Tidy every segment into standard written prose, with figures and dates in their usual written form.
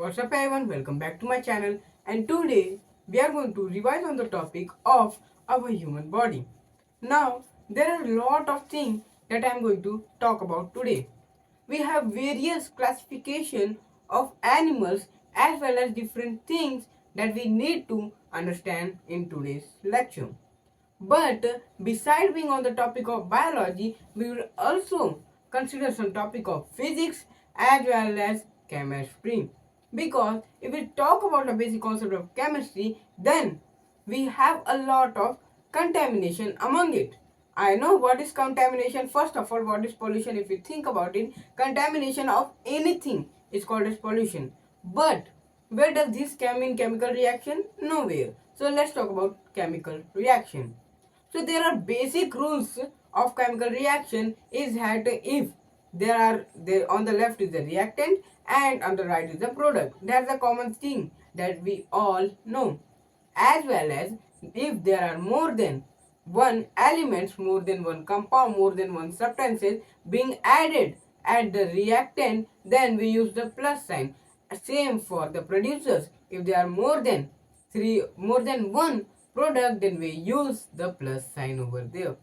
What's up everyone, welcome back to my channel, and today we are going to revise on the topic of our human body. Now there are a lot of things that I am going to talk about today. We have various classification of animals as well as different things that we need to understand in today's lecture. But beside being on the topic of biology, we will also consider some topic of physics as well as chemistry. Because if we talk about the basic concept of chemistry, then we have a lot of contamination among it. I know what is contamination. First of all, what is pollution? If you think about it, contamination of anything is called as pollution. But where does this come in chemical reaction? Nowhere. So let's talk about chemical reaction. So there are basic rules of chemical reaction is that if there on the left is the reactant and on the right is the product. That's a common thing that we all know. As well as if there are more than one elements, more than one compound, more than one substances being added at the reactant, then we use the plus sign. Same for the producers. If there are more than one product, then we use the plus sign over there.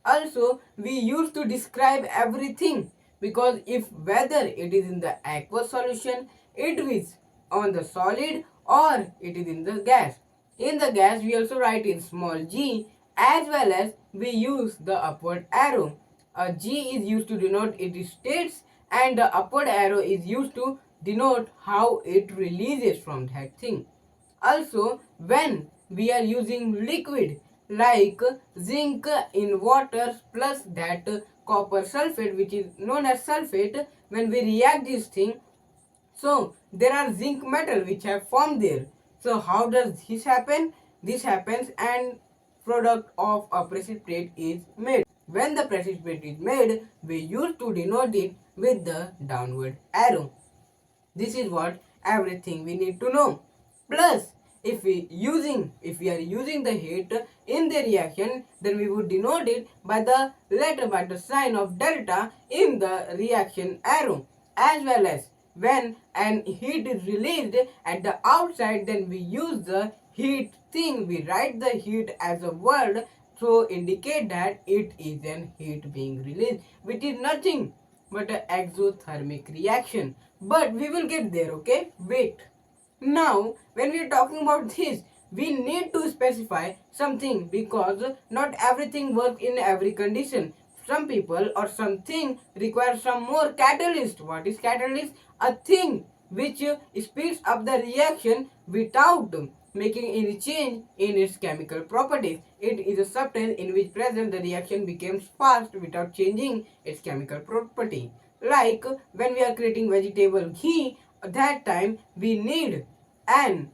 Also, we use to describe everything, because if whether it is in the aqueous solution, it is on the solid, or it is in the gas. In the gas, we also write in small g, as well as we use the upward arrow. A G is used to denote its states, and the upward arrow is used to denote how it releases from that thing. Also, when we are using liquid like zinc in water plus that copper sulfate, which is known as sulfate, when we react this thing, so there are zinc metal which have formed there. So how does this happen? This happens and product of a precipitate is made. When the precipitate is made, we used to denote it with the downward arrow. This is what everything we need to know. Plus, if we are using the heat in the reaction, then we would denote it by the sign of delta in the reaction arrow. As well as when an heat is released at the outside, then we use the heat thing. We write the heat as a word to indicate that it is an heat being released, which is nothing but an exothermic reaction. But we will get there, okay? Wait. Now, when we are talking about this, we need to specify something, because not everything works in every condition. Some people or something require some more catalyst. What is catalyst? A thing which speeds up the reaction without making any change in its chemical properties. It is a substance in which present the reaction becomes fast without changing its chemical property. Like when we are creating vegetable ghee, at that time we need an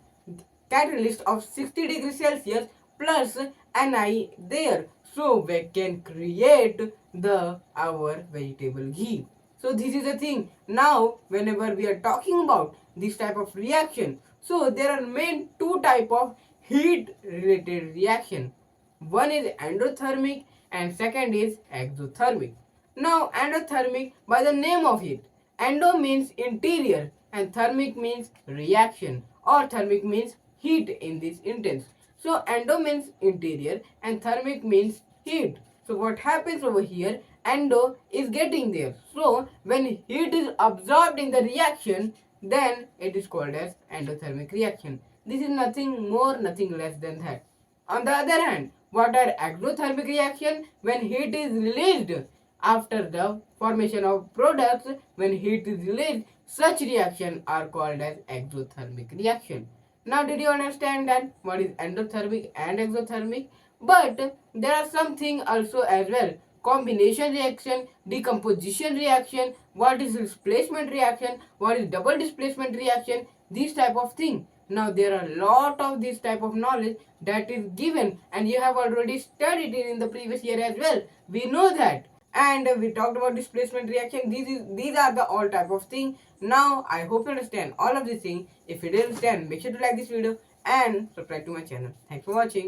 catalyst of 60 degrees Celsius plus Ni there, so we can create the our vegetable ghee. So this is the thing. Now whenever we are talking about this type of reaction, so there are main two type of heat related reaction. One is endothermic and second is exothermic. Now endothermic, by the name of it, endo means interior and thermic means reaction, or thermic means heat in this instance. So endo means interior and thermic means heat. So what happens over here, endo is getting there. So when heat is absorbed in the reaction, then it is called as endothermic reaction. This is nothing more, nothing less than that. On the other hand, what are exothermic reaction? When heat is released after the formation of products, when heat is released, such reaction are called as exothermic reaction. Now did you understand that what is endothermic and exothermic? But there are something also as well. Combination reaction, decomposition reaction, what is displacement reaction, what is double displacement reaction, this type of thing. Now there are a lot of this type of knowledge that is given, and you have already studied it in the previous year as well. We know that. And we talked about displacement reaction. These are the all type of thing. Now I hope you understand all of these things. If you didn't understand, make sure to like this video and subscribe to my channel. Thanks for watching.